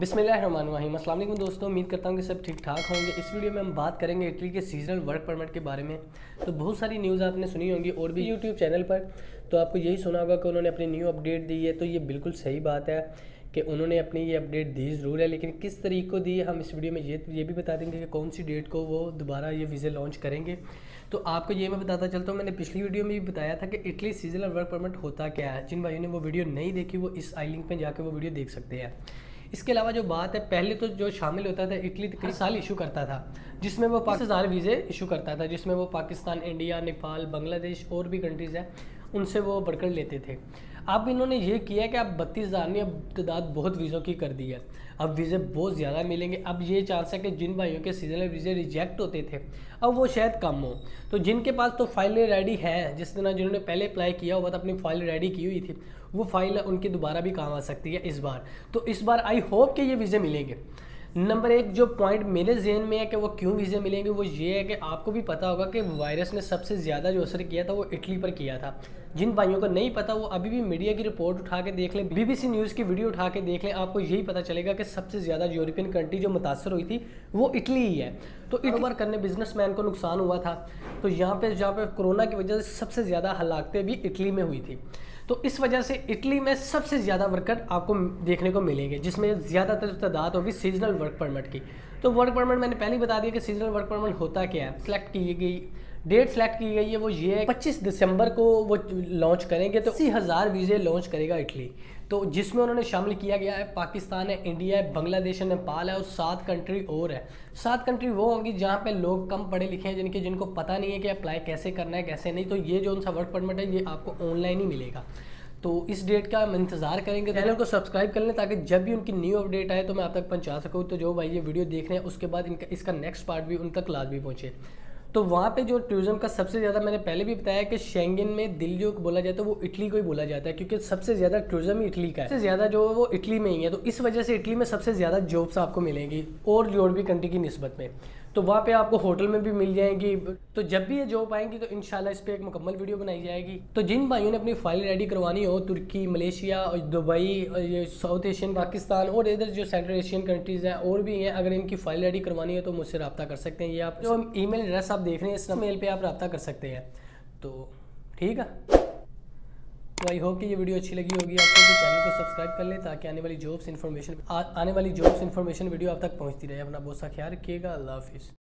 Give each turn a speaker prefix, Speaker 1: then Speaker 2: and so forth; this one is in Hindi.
Speaker 1: बिस्मिल्लाहिर्रहमानिर्रहीम। अस्सलाम वालेकुम दोस्तों, उम्मीद करता हूँ कि सब ठीक ठाक होंगे। इस वीडियो में हम बात करेंगे इटली के सीजनल वर्क परमिट के बारे में। तो बहुत सारी न्यूज़ आपने सुनी होंगी और भी यूट्यूब चैनल पर, तो आपको यही सुना होगा कि उन्होंने अपनी न्यू अपडेट दी है। तो ये बिल्कुल सही बात है कि उन्होंने अपनी ये अपडेट दी ज़रूर है, लेकिन किस तरीके को दी हम इस वीडियो में ये भी बता देंगे कि कौन सी डेट को वो दोबारा ये वीज़े लॉन्च करेंगे। तो आपको ये मैं बताता चलता हूँ, मैंने पिछली वीडियो में भी बताया था कि इटली सीजनल वर्क परमिट होता क्या है। जिन भाइयों ने वो वीडियो नहीं देखी वो इस आई लिंक पर जाकर वो वीडियो देख सकते हैं। इसके अलावा जो बात है, पहले तो जो शामिल होता था इटली हर साल इशू करता था, जिसमें वो 50,000 वीज़े इशू करता था, जिसमें वो पाकिस्तान, इंडिया, नेपाल, बांग्लादेश और भी कंट्रीज़ हैं उनसे वो बढ़कर लेते थे। अब इन्होंने ये किया कि अब 32,000 ने अब तादाद बहुत वीज़ों की कर दी है। अब वीज़े बहुत ज़्यादा मिलेंगे। अब ये चांस है कि जिन भाइयों के सीजनल वीज़े रिजेक्ट होते थे अब वो शायद कम हो। तो जिनके पास तो फाइल रेडी है, जिस तरह जिन्होंने पहले अप्लाई किया हुआ था, अपनी फ़ाइल रेडी की हुई थी, वो फाइल उनकी दोबारा भी काम आ सकती है इस बार। तो इस बार आई होप कि ये वीज़े मिलेंगे। नंबर एक जो पॉइंट मेरे जहन में है कि वो क्यों वीज़े मिलेंगे, वो ये है कि आपको भी पता होगा कि वायरस ने सबसे ज़्यादा जो असर किया था वो इटली पर किया था। जिन भाइयों को नहीं पता वो अभी भी मीडिया की रिपोर्ट उठा के देख लें, BBC न्यूज़ की वीडियो उठा के देख लें, आपको यही पता चलेगा कि सबसे ज़्यादा यूरोपियन कंट्री जो मुतासर हुई थी वो इटली ही है। तो कारोबार करने बिजनेसमैन को नुकसान हुआ था। तो जहाँ पे कोरोना की वजह से सबसे ज़्यादा हलाकतें भी इटली में हुई थी। तो इस वजह से इटली में सबसे ज़्यादा वर्कर आपको देखने को मिलेंगे, जिसमें ज़्यादातर तादाद होगी सीजनल वर्क परमिट की। तो वर्क परमिट मैंने पहले ही बता दिया कि सीजनल वर्क परमिट होता क्या है। सेलेक्ट की गई डेट सेलेक्ट की गई है, वो ये है 25 दिसंबर को वो लॉन्च करेंगे। तो 80,000 वीज़े लॉन्च करेगा इटली। तो जिसमें उन्होंने शामिल किया गया है पाकिस्तान है, इंडिया है, बांग्लादेश है, नेपाल है और 7 कंट्री और है। 7 कंट्री वो होंगी जहाँ पे लोग कम पढ़े लिखे हैं, जिनको पता नहीं है कि अप्लाई कैसे करना है कैसे नहीं। तो ये जो उनका वर्क परमिट है ये आपको ऑनलाइन ही मिलेगा। तो इस डेट का हम इंतज़ार करेंगे। चैनल को सब्सक्राइब कर लें ताकि जब भी उनकी न्यू अपडेट आए तो मैं आप तक पहुंचा सकूं। तो जो भाई ये वीडियो देख रहे हैं उसके बाद इसका नेक्स्ट पार्ट भी उन तक लाजमी पहुंचे। तो वहाँ पे जो टूरिज्म का सबसे ज़्यादा, मैंने पहले भी बताया कि शेंगन में दिल जो बोला जाता है वो इटली को ही बोला जाता है, क्योंकि सबसे ज़्यादा टूरिज्म ही इटली का है। सबसे ज़्यादा जो है वो इटली में ही है। तो इस वजह से इटली में सबसे ज़्यादा जॉब्स आपको मिलेंगी और यूरोपीय कंट्री की निस्बत में। तो वहाँ पे आपको होटल में भी मिल जाएंगी। तो जब भी ये जॉब आएंगी तो इंशाल्लाह इस पर एक मुकम्मल वीडियो बनाई जाएगी। तो जिन भाइयों ने अपनी फाइल रेडी करवानी हो, तुर्की, मलेशिया, दुबई, ये साउथ एशियन, पाकिस्तान और इधर जो सेंट्रल एशियन कंट्रीज़ हैं और भी हैं, अगर इनकी फाइल रेडी करवानी है तो मुझसे रब्ता कर सकते हैं। ये आप जो ईमेल एड्रेस आप देख रहे हैं इस मेल पे आप रब्ता कर सकते हैं। तो ठीक है, तो आई होप कि ये वीडियो अच्छी लगी होगी आपको। तो चैनल को सब्सक्राइब कर लें ताकि आने वाली जॉब्स इन्फॉर्मेशन वीडियो आप तक पहुंचती रहे। अपना बहुत सा ख्याल रखिएगा। अल्लाह हाफिज़।